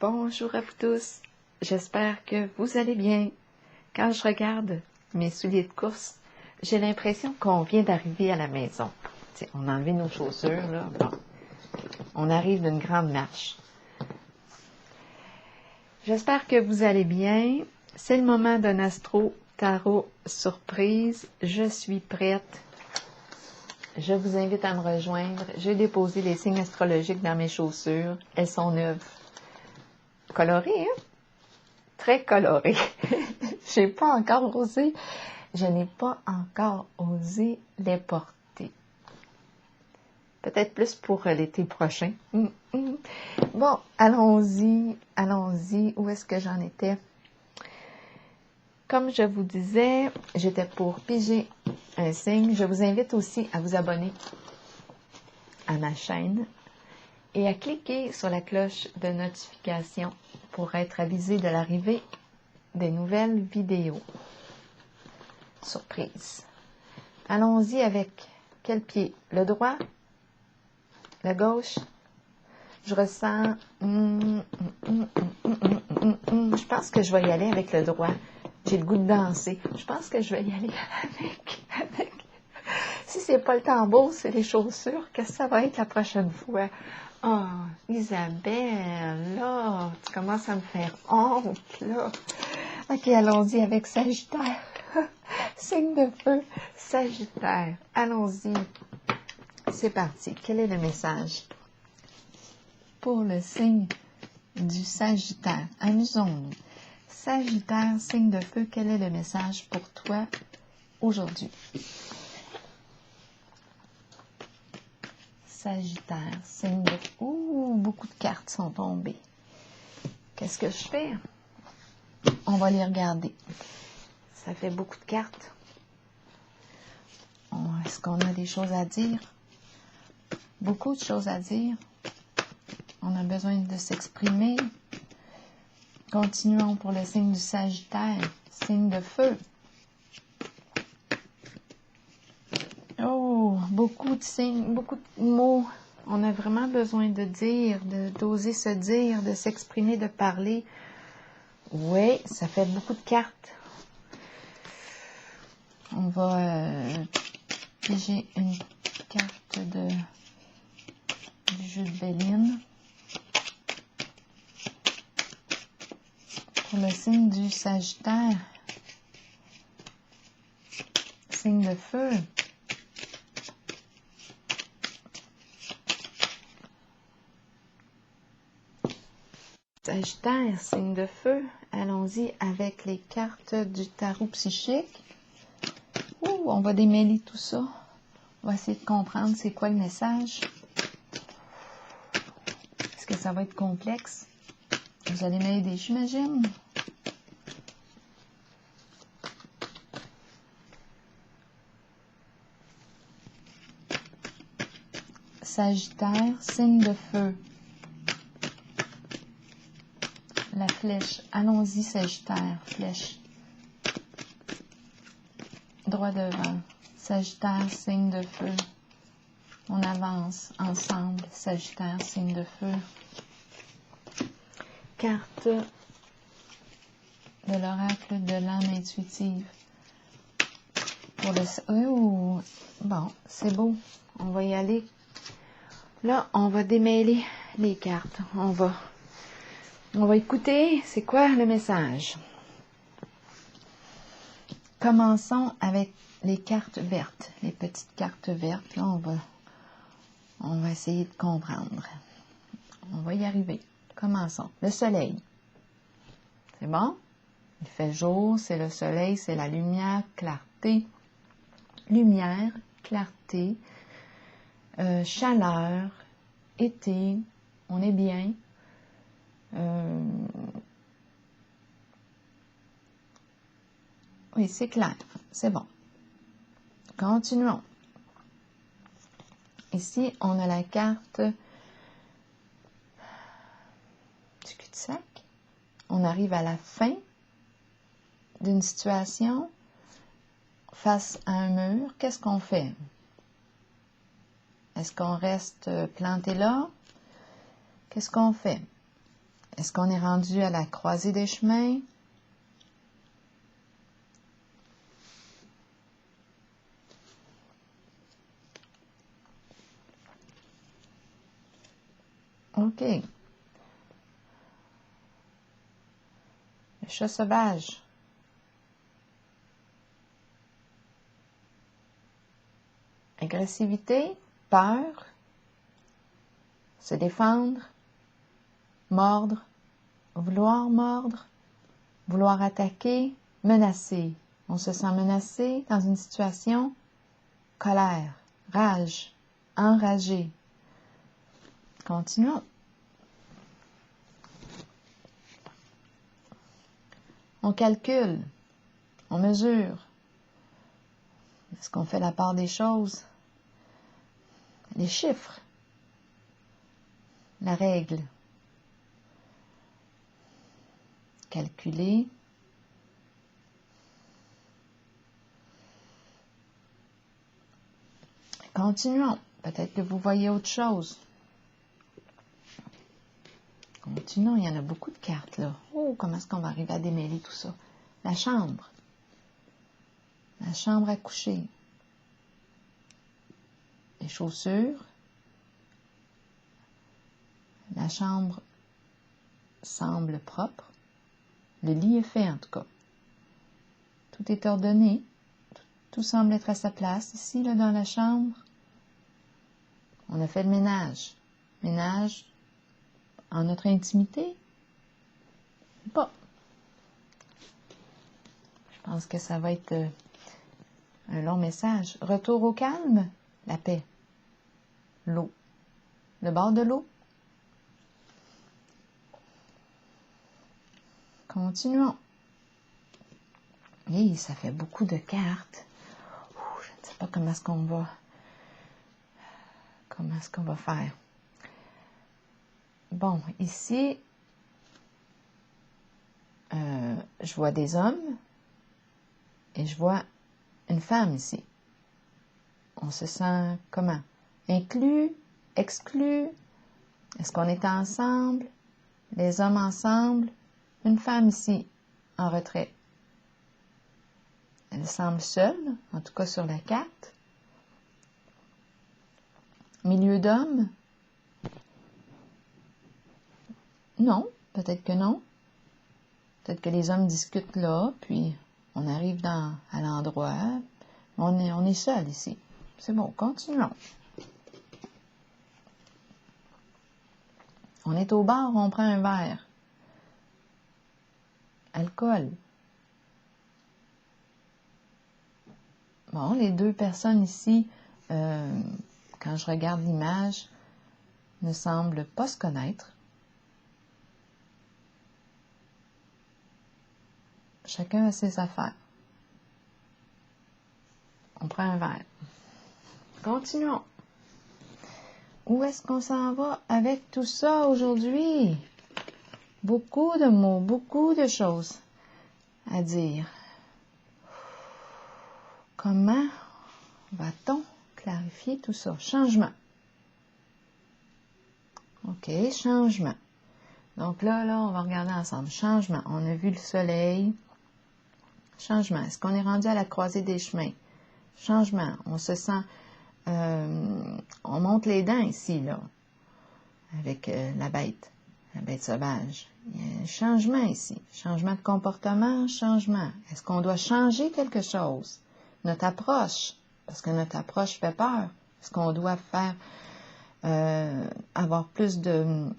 Bonjour à vous tous, j'espère que vous allez bien. Quand je regarde mes souliers de course, j'ai l'impression qu'on vient d'arriver à la maison. T'sais, on a enlevé nos chaussures, là. Bon, on arrive d'une grande marche. J'espère que vous allez bien. C'est le moment d'un astro tarot surprise. Je suis prête. Je vous invite à me rejoindre. J'ai déposé les signes astrologiques dans mes chaussures. Elles sont neuves. Colorées, hein? Très colorées. Je n'ai pas encore osé les porter. Peut-être plus pour l'été prochain. Bon, allons-y. Où est-ce que j'en étais? Comme je vous disais, j'étais pour piger un signe. Je vous invite aussi à vous abonner à ma chaîne et à cliquer sur la cloche de notification pour être avisé de l'arrivée des nouvelles vidéos. Surprise. Allons-y avec quel pied? Le droit? Le gauche? Je ressens... Je pense que je vais y aller avec le droit. J'ai le goût de danser. Je pense que je vais y aller avec... Si c'est pas le tambour, c'est les chaussures, qu'est-ce que ça va être la prochaine fois? Oh, Isabelle, là, tu commences à me faire honte, là. OK, allons-y avec Sagittaire. Signe de feu, Sagittaire. Allons-y. C'est parti. Quel est le message pour le signe du Sagittaire? Amusons-nous. Sagittaire, signe de feu, quel est le message pour toi aujourd'hui? Sagittaire, signe de feu. Ouh, beaucoup de cartes sont tombées. Qu'est-ce que je fais? On va les regarder. Ça fait beaucoup de cartes. Est-ce qu'on a des choses à dire? Beaucoup de choses à dire. On a besoin de s'exprimer. Continuons pour le signe du Sagittaire, signe de feu. Oh, beaucoup de signes, beaucoup de mots. On a vraiment besoin de dire, d'oser se dire, de s'exprimer, de parler. Oui, ça fait beaucoup de cartes. On va piger une carte du jeu de Béline. Pour le signe du Sagittaire, signe de feu. Sagittaire, signe de feu. Allons-y avec les cartes du tarot psychique. Ouh, on va démêler tout ça. On va essayer de comprendre c'est quoi le message. Est-ce que ça va être complexe? Vous allez m'aider, j'imagine. Sagittaire, signe de feu. La flèche. Allons-y, Sagittaire. Flèche. Droit devant. Sagittaire, signe de feu. On avance ensemble. Sagittaire, signe de feu. Carte de l'oracle de l'âme intuitive. Pour le... Oh, bon, c'est beau. On va y aller. Là, on va démêler les cartes. On va écouter, c'est quoi le message? Commençons avec les cartes vertes, les petites cartes vertes. Là, on va essayer de comprendre. On va y arriver. Commençons. Le soleil. C'est bon? Il fait jour, c'est le soleil, c'est la lumière, clarté. Lumière, clarté, chaleur, été, on est bien. Oui, c'est clair, c'est bon. Continuons. Ici, on a la carte du cul-de-sac. On arrive à la fin d'une situation face à un mur. Qu'est-ce qu'on fait? Est-ce qu'on reste planté là? Qu'est-ce qu'on fait? Est-ce qu'on est rendu à la croisée des chemins? OK. Le chat sauvage. Agressivité, peur, se défendre, mordre, vouloir attaquer, menacer. On se sent menacé dans une situation, colère, rage, enragé. Continuons. On calcule, on mesure. Est-ce qu'on fait la part des choses? Les chiffres, la règle. Calculer. Continuons. Peut-être que vous voyez autre chose. Continuons, il y en a beaucoup de cartes là. Oh, comment est-ce qu'on va arriver à démêler tout ça? La chambre. La chambre à coucher. Les chaussures. La chambre semble propre. Le lit est fait en tout cas. Tout est ordonné. Tout semble être à sa place ici, là, dans la chambre. On a fait le ménage. Ménage en notre intimité. Pas. Je pense que ça va être un long message. Retour au calme, la paix. L'eau. Le bord de l'eau. Continuons. Et ça fait beaucoup de cartes. Je ne sais pas comment est-ce qu'on va faire. Bon, ici, je vois des hommes et je vois une femme ici. On se sent comment? Inclus, exclu? Est-ce qu'on est ensemble? Les hommes ensemble? Une femme ici, en retrait. Elle semble seule, en tout cas sur la carte. Milieu d'hommes? Non, peut-être que non. Peut-être que les hommes discutent là, puis on arrive à l'endroit. On est seul ici. C'est bon, continuons. On est au bar, on prend un verre. Alcool. Bon, les deux personnes ici, quand je regarde l'image, ne semblent pas se connaître. Chacun a ses affaires. On prend un verre. Continuons. Où est-ce qu'on s'en va avec tout ça aujourd'hui? Beaucoup de mots, beaucoup de choses à dire. Comment va-t-on clarifier tout ça? Changement. OK, changement. Donc là, on va regarder ensemble. Changement. On a vu le soleil. Changement. Est-ce qu'on est rendu à la croisée des chemins? Changement. On se sent... on monte les dents ici, là, avec la bête sauvage. Il y a un changement ici. Changement de comportement, changement. Est-ce qu'on doit changer quelque chose? Notre approche, parce que notre approche fait peur. Est-ce qu'on doit faire... avoir plus de...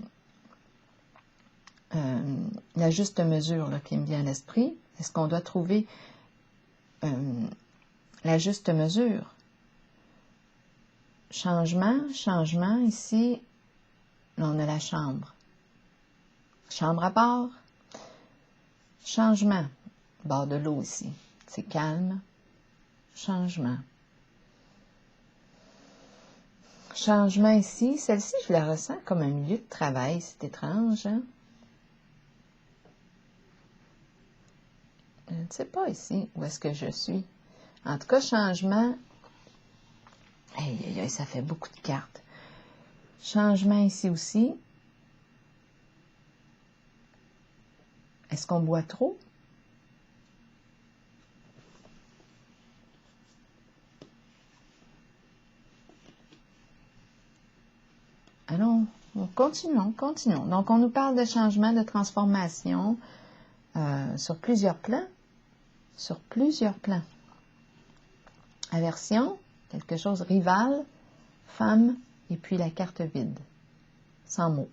la juste mesure là, qui me vient à l'esprit. Est-ce qu'on doit trouver la juste mesure? Changement, ici, là, on a la chambre. Chambre à bord. Changement. Bord de l'eau ici. C'est calme. Changement. Changement ici. Celle-ci, je la ressens comme un milieu de travail. C'est étrange, hein? Je ne sais pas ici où est-ce que je suis. En tout cas, changement. Ça fait beaucoup de cartes. Changement ici aussi. Est-ce qu'on boit trop? Allons, continuons. Donc, on nous parle de changement, de transformation sur plusieurs plans. Aversion, quelque chose rival, femme, et puis la carte vide, sans mots.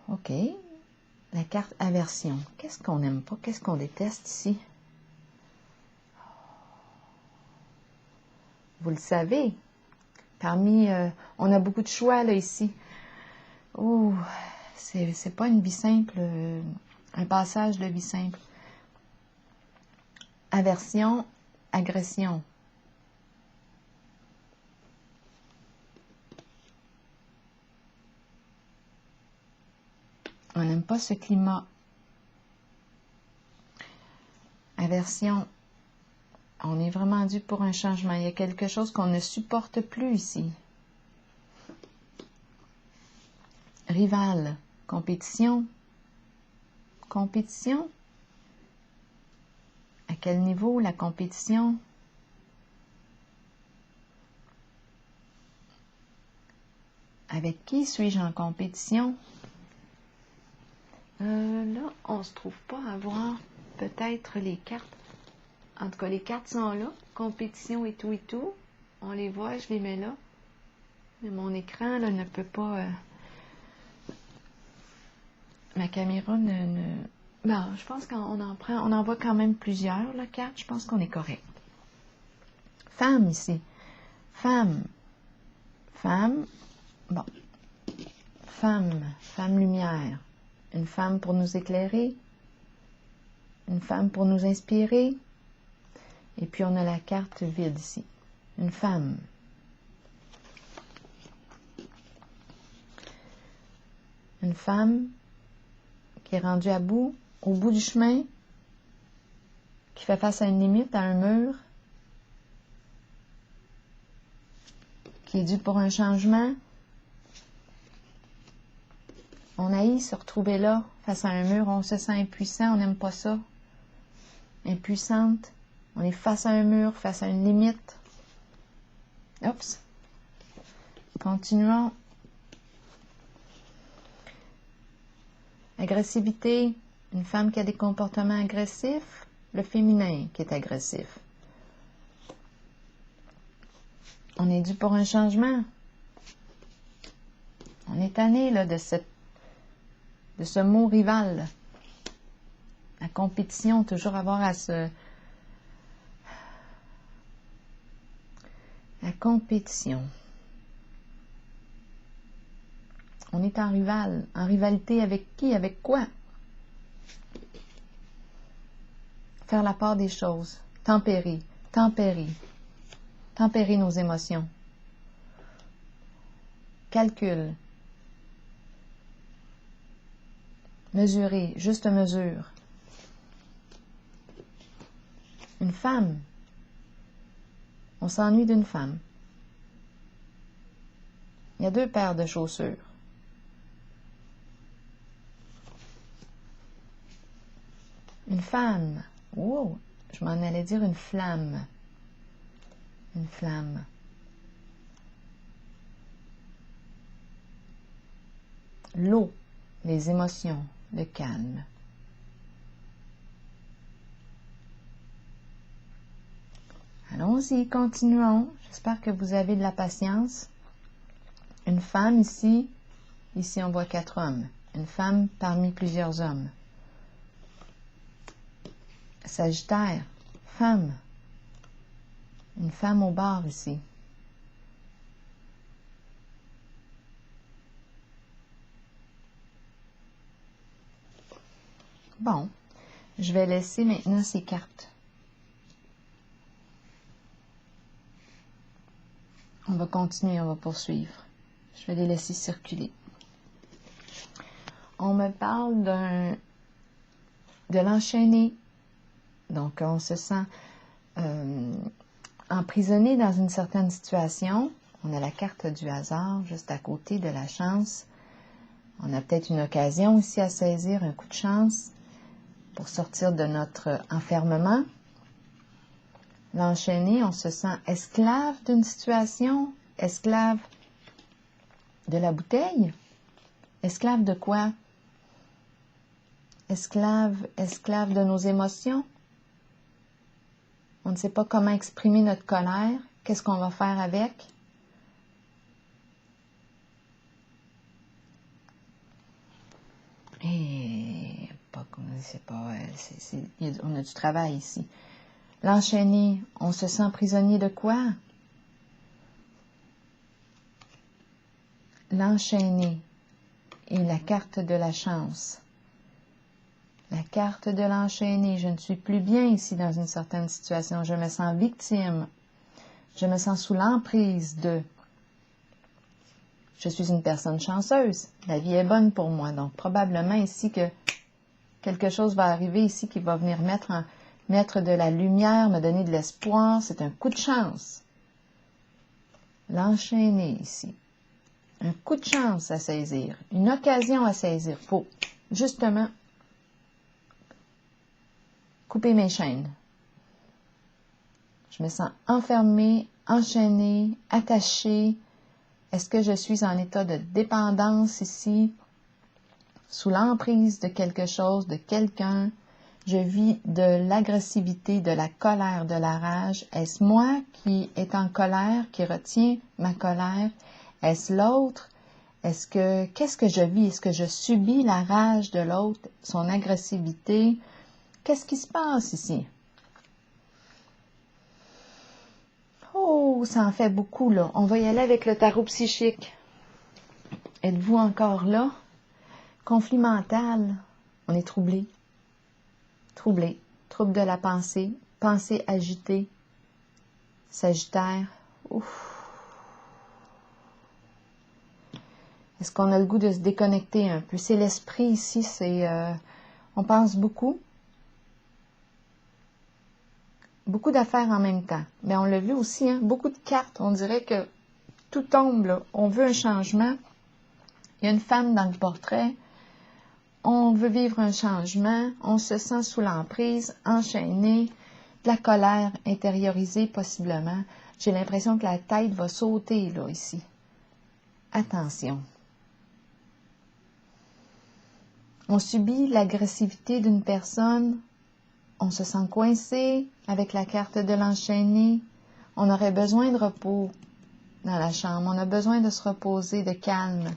OK. La carte aversion. Qu'est-ce qu'on n'aime pas? Qu'est-ce qu'on déteste ici? Vous le savez. On a beaucoup de choix là ici. Oh, c'est pas une vie simple, un passage de vie simple. Aversion, agression. On n'aime pas ce climat. Aversion. On est vraiment dû pour un changement. Il y a quelque chose qu'on ne supporte plus ici. Rival. Compétition. Compétition. À quel niveau la compétition? Avec qui suis-je en compétition? Là, on ne se trouve pas à voir peut-être les cartes. En tout cas, les cartes sont là. Compétition et tout et tout. On les voit, je les mets là. Mais mon écran là, ne peut pas... Ma caméra Bon, je pense qu'on en voit quand même plusieurs, la carte. Je pense qu'on est correct. Femme ici. Femme. Bon. Femme lumière. Une femme pour nous éclairer. Une femme pour nous inspirer. Et puis on a la carte vide ici. Une femme. Une femme qui est rendue au bout du chemin, qui fait face à une limite, à un mur, qui est due pour un changement. On haït se retrouver là, face à un mur, on se sent impuissant, on n'aime pas ça. Impuissante, on est face à un mur, face à une limite. Oups. Continuons. Agressivité, une femme qui a des comportements agressifs, le féminin qui est agressif. On est dû pour un changement. On est tanné là, de ce mot rival. La compétition, toujours avoir à se... La compétition. On est en rivalité avec qui, avec quoi? Faire la part des choses, tempérer nos émotions. Calcul. Mesurer, juste mesure. Une femme. On s'ennuie d'une femme. Il y a 2 paires de chaussures. Une femme. Wow, je m'en allais dire une flamme. Une flamme. L'eau, les émotions, le calme. Allons-y, continuons. J'espère que vous avez de la patience. Une femme ici. Ici, on voit 4 hommes. Une femme parmi plusieurs hommes. Sagittaire, femme. Une femme au bar ici. Bon, je vais laisser maintenant ces cartes. On va continuer, on va poursuivre. Je vais les laisser circuler. On me parle de l'enchaîner. Donc, on se sent emprisonné dans une certaine situation. On a la carte du hasard juste à côté de la chance. On a peut-être une occasion ici à saisir, un coup de chance pour sortir de notre enfermement. L'enchaîner, on se sent esclave d'une situation, esclave de la bouteille. Esclave de quoi? Esclave de nos émotions. On ne sait pas comment exprimer notre colère. Qu'est-ce qu'on va faire avec? Et on a du travail ici. L'enchaîner, on se sent prisonnier de quoi? L'enchaîner et la carte de la chance. La carte de l'enchaîner. Je ne suis plus bien ici dans une certaine situation. Je me sens victime. Je me sens sous l'emprise de... Je suis une personne chanceuse. La vie est bonne pour moi. Donc, probablement ici que quelque chose va arriver ici qui va venir mettre de la lumière, me donner de l'espoir. C'est un coup de chance. L'enchaîner ici. Un coup de chance à saisir. Une occasion à saisir. Il faut justement couper mes chaînes. Je me sens enfermée, enchaînée, attachée. Est-ce que je suis en état de dépendance ici, sous l'emprise de quelque chose, de quelqu'un? Je vis de l'agressivité, de la colère, de la rage. Est-ce moi qui est en colère, qui retient ma colère? Est-ce l'autre? Qu'est-ce que je vis? Est-ce que je subis la rage de l'autre, son agressivité? Qu'est-ce qui se passe ici? Oh, ça en fait beaucoup, là. On va y aller avec le tarot psychique. Êtes-vous encore là? Conflit mental. On est troublé. Troublé. Trouble de la pensée. Pensée agitée. Sagittaire. Ouf. Est-ce qu'on a le goût de se déconnecter un peu? C'est l'esprit ici, on pense beaucoup. Beaucoup d'affaires en même temps. Mais on l'a vu aussi, hein, beaucoup de cartes. On dirait que tout tombe, là. On veut un changement. Il y a une femme dans le portrait. On veut vivre un changement. On se sent sous l'emprise, enchaîné, de la colère intériorisée possiblement. J'ai l'impression que la tête va sauter, là, ici. Attention. On subit l'agressivité d'une personne. On se sent coincé avec la carte de l'enchaîné. On aurait besoin de repos dans la chambre. On a besoin de se reposer, de calme.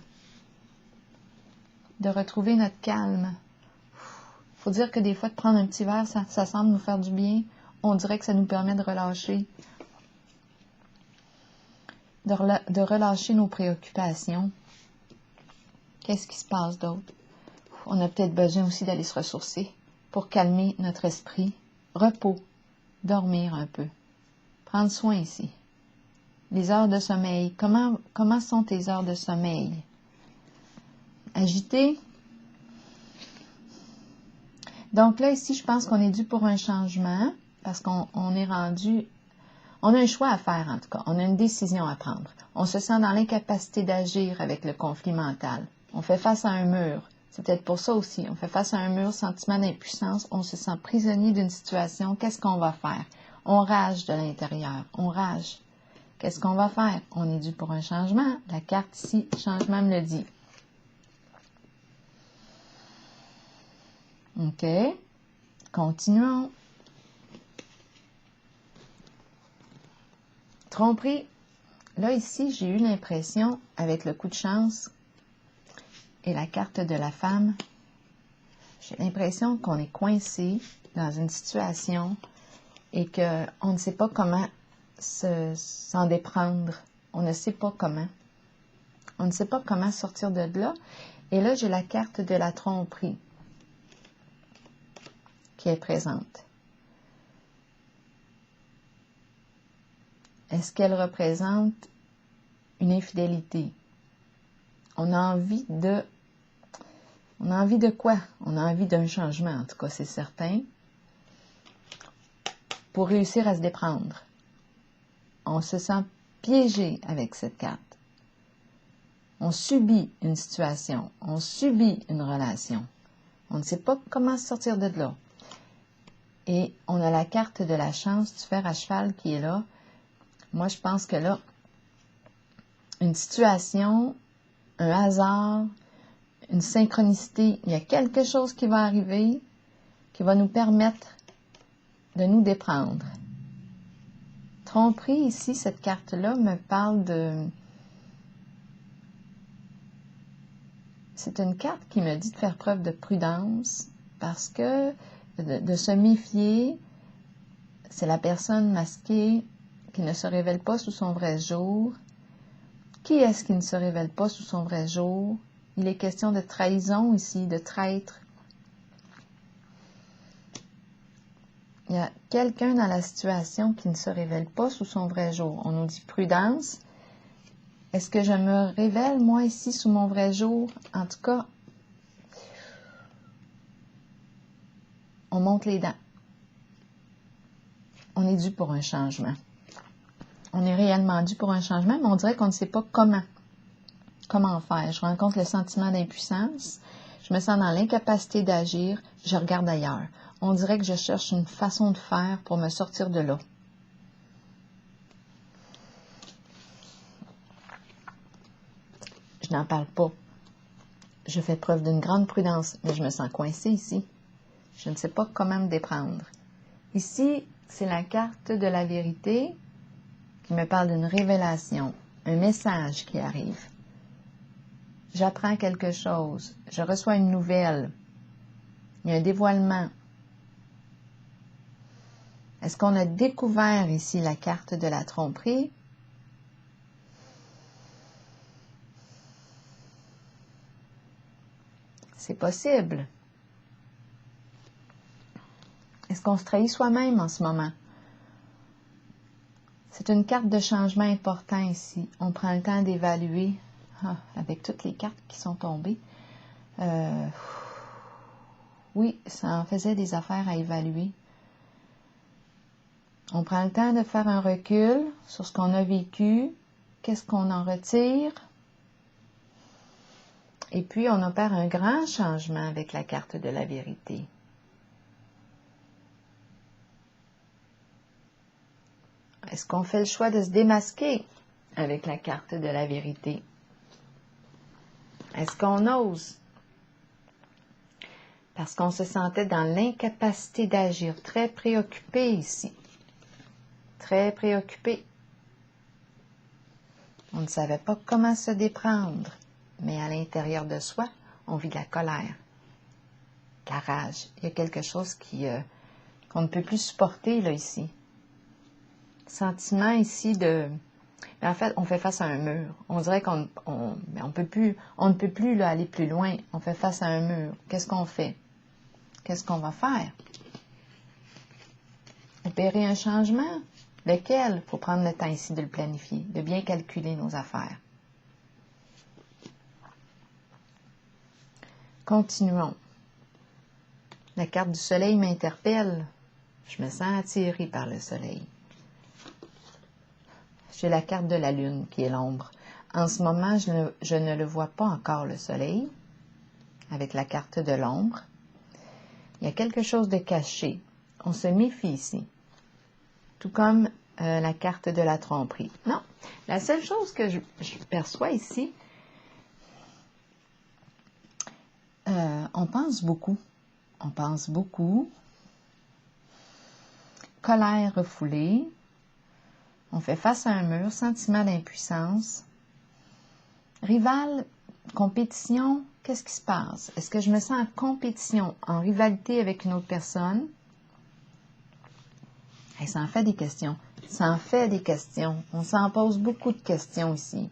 De retrouver notre calme. Il faut dire que des fois, de prendre un petit verre, ça semble nous faire du bien. On dirait que ça nous permet de relâcher. De relâcher nos préoccupations. Qu'est-ce qui se passe d'autre? On a peut-être besoin aussi d'aller se ressourcer pour calmer notre esprit. Repos. Dormir un peu. Prendre soin ici. Les heures de sommeil. Comment sont tes heures de sommeil? Agité. Donc là, ici, je pense qu'on est dû pour un changement parce qu'on est rendu... On a un choix à faire, en tout cas. On a une décision à prendre. On se sent dans l'incapacité d'agir avec le conflit mental. On fait face à un mur. C'est peut-être pour ça aussi. On fait face à un mur, sentiment d'impuissance. On se sent prisonnier d'une situation. Qu'est-ce qu'on va faire? On rage de l'intérieur. On rage. Qu'est-ce qu'on va faire? On est dû pour un changement. La carte ici, changement me le dit. OK. Continuons. Tromperie. Là, ici, j'ai eu l'impression, avec le coup de chance et la carte de la femme, j'ai l'impression qu'on est coincé dans une situation et qu'on ne sait pas comment s'en déprendre. On ne sait pas comment. On ne sait pas comment sortir de là. Et là, j'ai la carte de la tromperie qui est présente. Est-ce qu'elle représente une infidélité? On a envie de quoi? On a envie d'un changement, en tout cas, c'est certain, pour réussir à se déprendre. On se sent piégé avec cette carte. On On subit une situation, on subit une relation. On ne sait pas comment sortir de là. Et on a la carte de la chance du fer à cheval qui est là. Moi, je pense que là, une situation, un hasard, une synchronicité, il y a quelque chose qui va arriver qui va nous permettre de nous déprendre. Tromperie, ici, cette carte-là me parle de... C'est une carte qui me dit de faire preuve de prudence parce que de se méfier, c'est la personne masquée qui ne se révèle pas sous son vrai jour. Qui est-ce qui ne se révèle pas sous son vrai jour? Il est question de trahison ici, de traître. Il y a quelqu'un dans la situation qui ne se révèle pas sous son vrai jour. On nous dit prudence. Est-ce que je me révèle, moi, ici, sous mon vrai jour? En tout cas, on monte les dents. On est dû pour un changement. On est réellement dû pour un changement, mais on dirait qu'on ne sait pas comment. Comment faire? Je rencontre le sentiment d'impuissance. Je me sens dans l'incapacité d'agir. Je regarde ailleurs. On dirait que je cherche une façon de faire pour me sortir de là. Je n'en parle pas. Je fais preuve d'une grande prudence, mais je me sens coincée ici. Je ne sais pas comment me déprendre. Ici, c'est la carte de la vérité qui me parle d'une révélation, un message qui arrive. J'apprends quelque chose, je reçois une nouvelle, il y a un dévoilement. Est-ce qu'on a découvert ici la carte de la tromperie? C'est possible. Est-ce qu'on se trahit soi-même en ce moment? C'est une carte de changement important ici. On prend le temps d'évaluer, avec toutes les cartes qui sont tombées. Oui, ça en faisait des affaires à évaluer. On prend le temps de faire un recul sur ce qu'on a vécu, qu'est-ce qu'on en retire. Et puis, on opère un grand changement avec la carte de la vérité. Est-ce qu'on fait le choix de se démasquer avec la carte de la vérité? Est-ce qu'on ose? Parce qu'on se sentait dans l'incapacité d'agir, très préoccupé ici. Très préoccupé. On ne savait pas comment se déprendre, mais à l'intérieur de soi, on vit de la colère, de la rage. Il y a quelque chose qu'on ne peut plus supporter là ici. Sentiment ici de... Mais en fait, on fait face à un mur. On dirait qu'on ne peut plus là, aller plus loin. On fait face à un mur. Qu'est-ce qu'on fait? Qu'est-ce qu'on va faire? Opérer un changement? Lequel? Il faut prendre le temps ici de le planifier, de bien calculer nos affaires. Continuons. La carte du soleil m'interpelle. Je me sens attirée par le soleil. J'ai la carte de la lune qui est l'ombre. En ce moment, je ne le vois pas encore, le soleil, avec la carte de l'ombre. Il y a quelque chose de caché. On se méfie ici. Tout comme la carte de la tromperie. Non, la seule chose que je perçois ici, on pense beaucoup. On pense beaucoup. Colère refoulée. On fait face à un mur, sentiment d'impuissance. Rival, compétition, qu'est-ce qui se passe? Est-ce que je me sens en compétition, en rivalité avec une autre personne? Et ça en fait des questions. Ça en fait des questions. On s'en pose beaucoup de questions ici.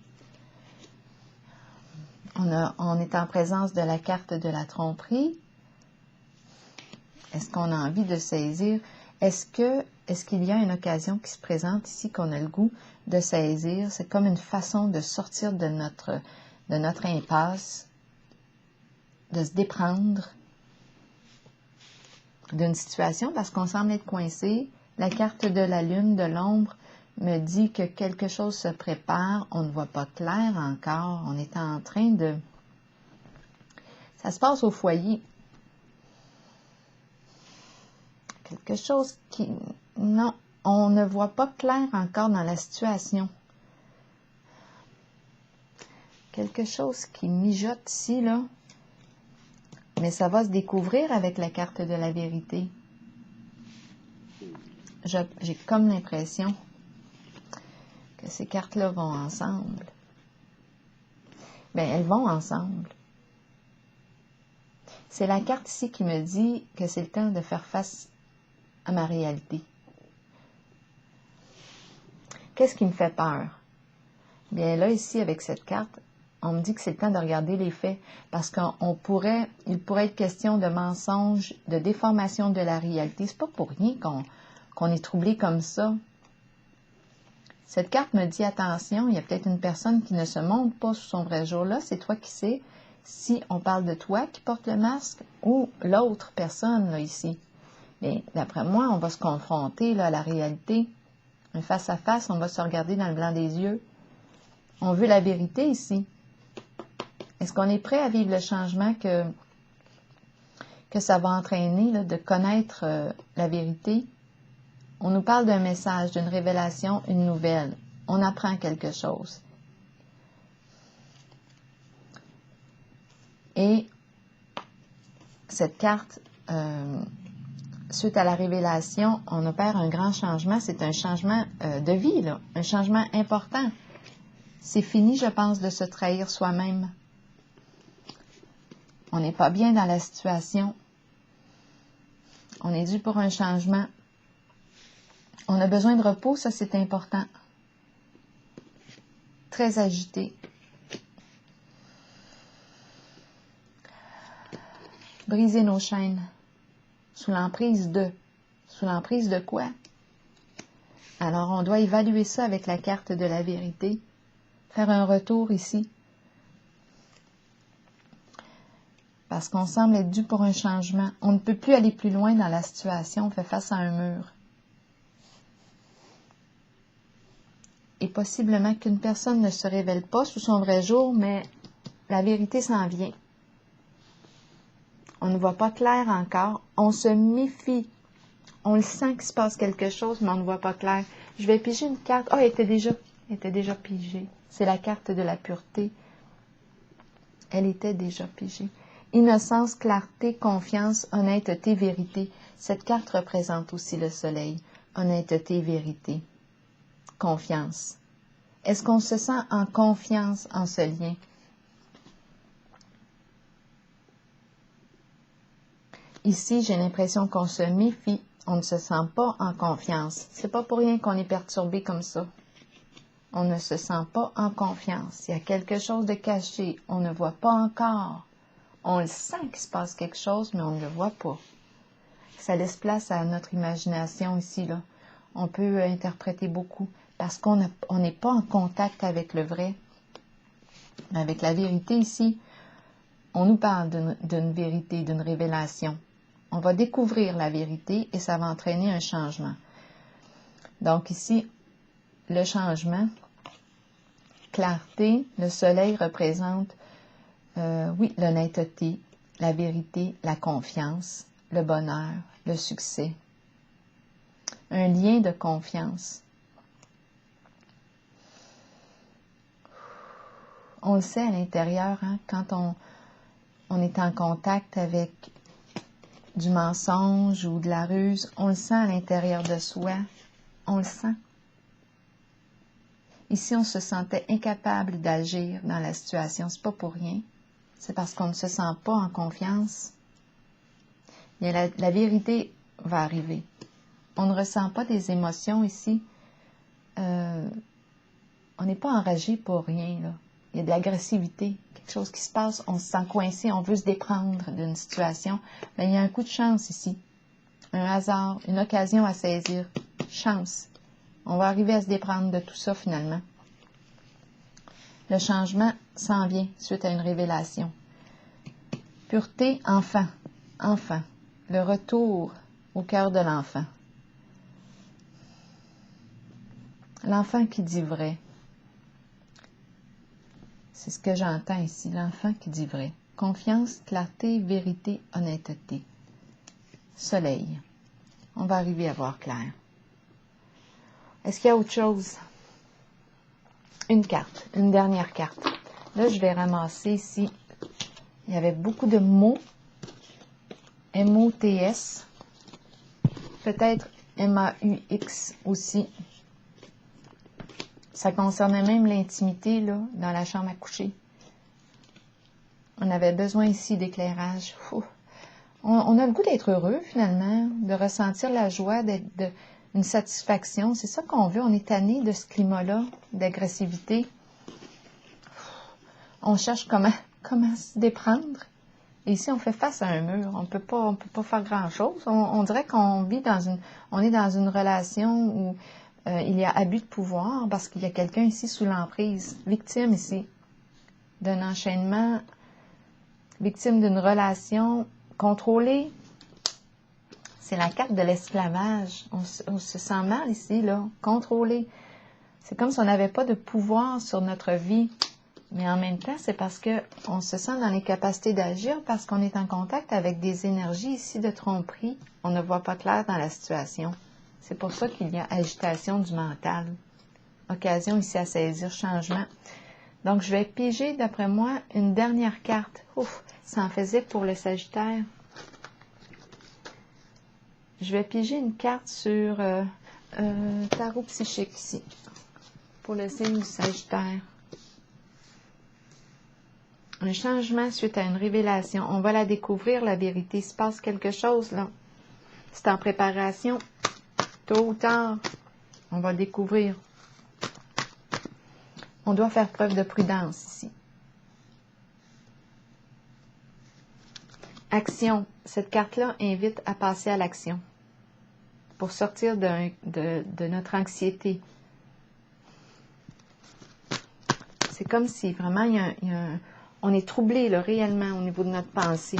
On est en présence de la carte de la tromperie. Est-ce qu'on a envie de saisir? Est-ce qu'il y a une occasion qui se présente ici qu'on a le goût de saisir? C'est comme une façon de sortir de notre impasse, de se déprendre d'une situation parce qu'on semble être coincé. La carte de la lune, de l'ombre, me dit que quelque chose se prépare. On ne voit pas clair encore. On est en train de... Ça se passe au foyer. Quelque chose qui... Non, on ne voit pas clair encore dans la situation. Quelque chose qui mijote ici, là. Mais ça va se découvrir avec la carte de la vérité. J'ai comme l'impression que ces cartes-là vont ensemble. Bien, elles vont ensemble. C'est la carte ici qui me dit que c'est le temps de faire face à ma réalité. Qu'est-ce qui me fait peur? Bien là, ici, avec cette carte, on me dit que c'est le temps de regarder les faits, parce il pourrait être question de mensonges, de déformation de la réalité. C'est pas pour rien qu'on est troublé comme ça. Cette carte me dit, attention, il y a peut-être une personne qui ne se montre pas sous son vrai jour. Là, c'est toi qui sais si on parle de toi qui porte le masque ou l'autre personne, là, ici. Bien, d'après moi, on va se confronter là, à la réalité. Face à face, on va se regarder dans le blanc des yeux. On veut la vérité ici. Est-ce qu'on est prêt à vivre le changement que ça va entraîner, là, de connaître la vérité? On nous parle d'un message, d'une révélation, une nouvelle. On apprend quelque chose. Et cette carte, suite à la révélation, on opère un grand changement. C'est un changement de vie, là, un changement important. C'est fini, je pense, de se trahir soi-même. On n'est pas bien dans la situation. On est dû pour un changement. On a besoin de repos, ça c'est important. Très agité. Briser nos chaînes. Sous l'emprise de. Sous l'emprise de quoi? Alors on doit évaluer ça avec la carte de la vérité. Faire un retour ici. Parce qu'on semble être dû pour un changement. On ne peut plus aller plus loin dans la situation. On fait face à un mur. Et possiblement qu'une personne ne se révèle pas sous son vrai jour, mais la vérité s'en vient. On ne voit pas clair encore. On se méfie. On le sent qu'il se passe quelque chose, mais on ne voit pas clair. Je vais piger une carte. Oh, elle était déjà pigée. C'est la carte de la pureté. Elle était déjà pigée. Innocence, clarté, confiance, honnêteté, vérité. Cette carte représente aussi le soleil. Honnêteté, vérité. Confiance. Est-ce qu'on se sent en confiance en ce lien? Ici, j'ai l'impression qu'on se méfie. On ne se sent pas en confiance. C'est pas pour rien qu'on est perturbé comme ça. On ne se sent pas en confiance. Il y a quelque chose de caché. On ne voit pas encore. On le sent qu'il se passe quelque chose, mais on ne le voit pas. Ça laisse place à notre imagination ici, là. On peut interpréter beaucoup parce qu'on n'est pas en contact avec le vrai. Avec la vérité ici, on nous parle d'une vérité, d'une révélation. On va découvrir la vérité et ça va entraîner un changement. Donc ici, le changement, clarté, le soleil représente, oui, l'honnêteté, la vérité, la confiance, le bonheur, le succès. Un lien de confiance. On le sait à l'intérieur, hein, quand on est en contact avec du mensonge ou de la ruse, on le sent à l'intérieur de soi. On le sent. Ici, on se sentait incapable d'agir dans la situation. C'est pas pour rien. C'est parce qu'on ne se sent pas en confiance. Mais la vérité va arriver. On ne ressent pas des émotions ici. On n'est pas enragé pour rien, là. Il y a de l'agressivité, quelque chose qui se passe, on se sent coincé, on veut se déprendre d'une situation. Mais il y a un coup de chance ici. Un hasard, une occasion à saisir. Chance. On va arriver à se déprendre de tout ça finalement. Le changement s'en vient suite à une révélation. Pureté, enfant. Enfant. Le retour au cœur de l'enfant. L'enfant qui dit vrai. C'est ce que j'entends ici, l'enfant qui dit vrai. Confiance, clarté, vérité, honnêteté. Soleil. On va arriver à voir clair. Est-ce qu'il y a autre chose? Une carte, une dernière carte. Là, je vais ramasser ici. Il y avait beaucoup de mots. M-O-T-S. Peut-être M-A-U-X aussi. Ça concernait même l'intimité, là, dans la chambre à coucher. On avait besoin ici d'éclairage. On a le goût d'être heureux, finalement, de ressentir la joie, une satisfaction. C'est ça qu'on veut. On est tanné de ce climat-là, d'agressivité. On cherche comment se déprendre. Et ici, on fait face à un mur. On peut pas faire grand-chose. On dirait qu'on vit on est dans une relation où il y a abus de pouvoir parce qu'il y a quelqu'un ici sous l'emprise, victime ici d'un enchaînement, victime d'une relation contrôlée. C'est la carte de l'esclavage. On se sent mal ici, là, contrôlé. C'est comme si on n'avait pas de pouvoir sur notre vie. Mais en même temps, c'est parce qu'on se sent dans les capacités d'agir, parce qu'on est en contact avec des énergies ici de tromperie. On ne voit pas clair dans la situation. C'est pour ça qu'il y a agitation du mental. Occasion ici à saisir, changement. Donc, je vais piger, d'après moi, une dernière carte. Ouf, ça en faisait pour le Sagittaire. Je vais piger une carte sur tarot psychique ici, pour le signe du Sagittaire. Un changement suite à une révélation. On va la découvrir, la vérité. Il se passe quelque chose, là. C'est en préparation. Tôt ou tard, on va découvrir. On doit faire preuve de prudence ici. Action. Cette carte-là invite à passer à l'action pour sortir de notre anxiété. C'est comme si vraiment on est troublé là, réellement au niveau de notre pensée.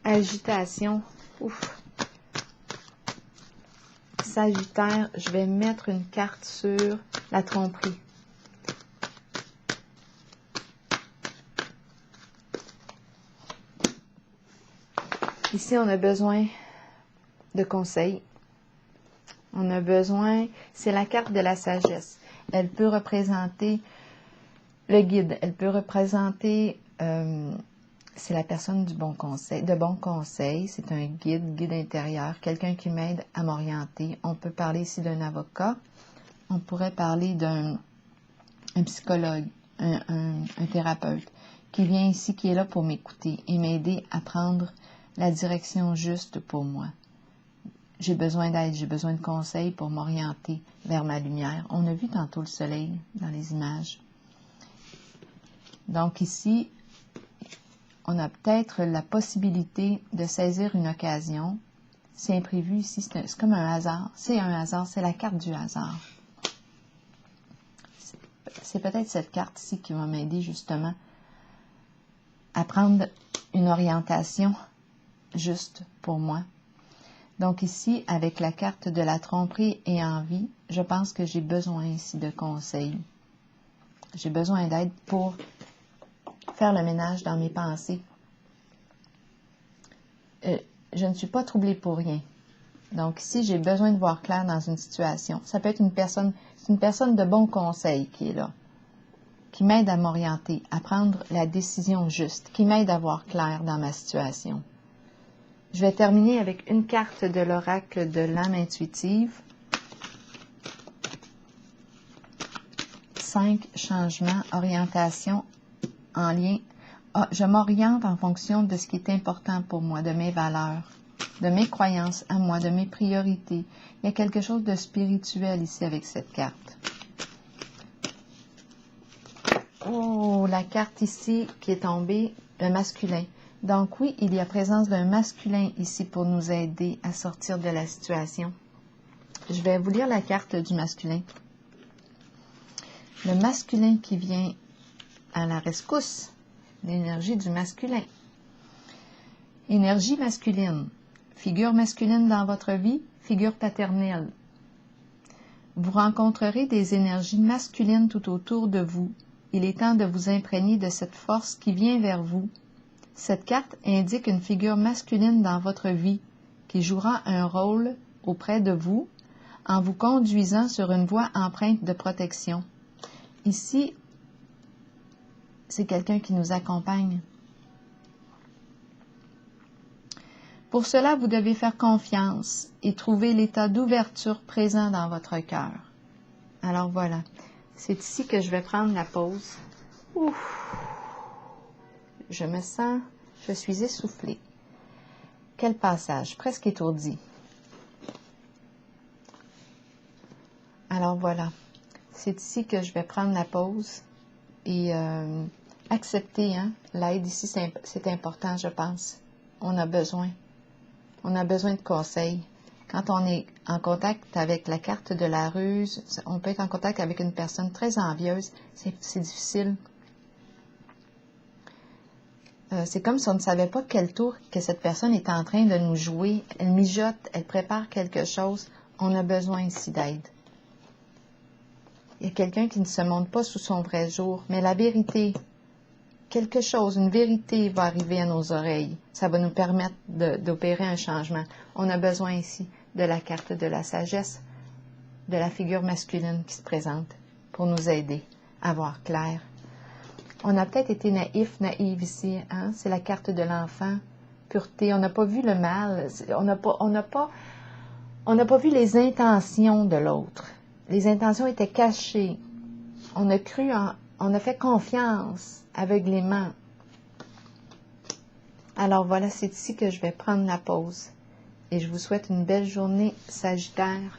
Agitation. Ouf. Sagittaire, je vais mettre une carte sur la tromperie. Ici, on a besoin de conseils. On a besoin, c'est la carte de la sagesse. Elle peut représenter le guide, elle peut représenter, c'est la personne de bons conseils, c'est un guide intérieur, quelqu'un qui m'aide à m'orienter. On peut parler ici d'un avocat, on pourrait parler d'un psychologue, un thérapeute, qui vient ici, qui est là pour m'écouter et m'aider à prendre la direction juste pour moi. J'ai besoin d'aide, j'ai besoin de conseils pour m'orienter vers ma lumière. On a vu tantôt le soleil dans les images. Donc ici, on a peut-être la possibilité de saisir une occasion. C'est imprévu ici, c'est comme un hasard. C'est un hasard, c'est la carte du hasard. C'est peut-être cette carte ici qui va m'aider justement à prendre une orientation juste pour moi. Donc ici, avec la carte de la tromperie et envie, je pense que j'ai besoin ici de conseils. J'ai besoin d'aide pour faire le ménage dans mes pensées. Je ne suis pas troublée pour rien. Donc ici, j'ai besoin de voir clair dans une situation. Ça peut être c'est une personne de bons conseils qui est là, qui m'aide à m'orienter, à prendre la décision juste, qui m'aide à voir clair dans ma situation. Je vais terminer avec une carte de l'oracle de l'âme intuitive. 5 changements, orientation en lien. Je m'oriente en fonction de ce qui est important pour moi, de mes valeurs, de mes croyances à moi, de mes priorités. Il y a quelque chose de spirituel ici avec cette carte. Oh, la carte ici qui est tombée, le masculin. Donc oui, il y a présence d'un masculin ici pour nous aider à sortir de la situation. Je vais vous lire la carte du masculin. Le masculin qui vient à la rescousse, l'énergie du masculin. Énergie masculine. Figure masculine dans votre vie, figure paternelle. Vous rencontrerez des énergies masculines tout autour de vous. Il est temps de vous imprégner de cette force qui vient vers vous. Cette carte indique une figure masculine dans votre vie qui jouera un rôle auprès de vous en vous conduisant sur une voie empreinte de protection. Ici, c'est quelqu'un qui nous accompagne. Pour cela, vous devez faire confiance et trouver l'état d'ouverture présent dans votre cœur. Alors voilà, c'est ici que je vais prendre la pause. Ouf. Je me sens, je suis essoufflée. Quel passage, presque étourdi. Alors voilà, c'est ici que je vais prendre la pause et accepter l'aide ici, c'est important, je pense. On a besoin de conseils. Quand on est en contact avec la carte de la ruse, on peut être en contact avec une personne très envieuse, c'est difficile. C'est comme si on ne savait pas quel tour que cette personne est en train de nous jouer. Elle mijote, elle prépare quelque chose. On a besoin ici d'aide. Il y a quelqu'un qui ne se montre pas sous son vrai jour, mais la vérité, quelque chose, une vérité va arriver à nos oreilles. Ça va nous permettre d'opérer un changement. On a besoin ici de la carte de la sagesse, de la figure masculine qui se présente pour nous aider à voir clair. On a peut-être été naïve ici, hein? C'est la carte de l'enfant, pureté. On n'a pas vu le mal, on n'a pas vu les intentions de l'autre. Les intentions étaient cachées. On a fait confiance aveuglément. Alors voilà, c'est ici que je vais prendre la pause. Et je vous souhaite une belle journée, Sagittaire.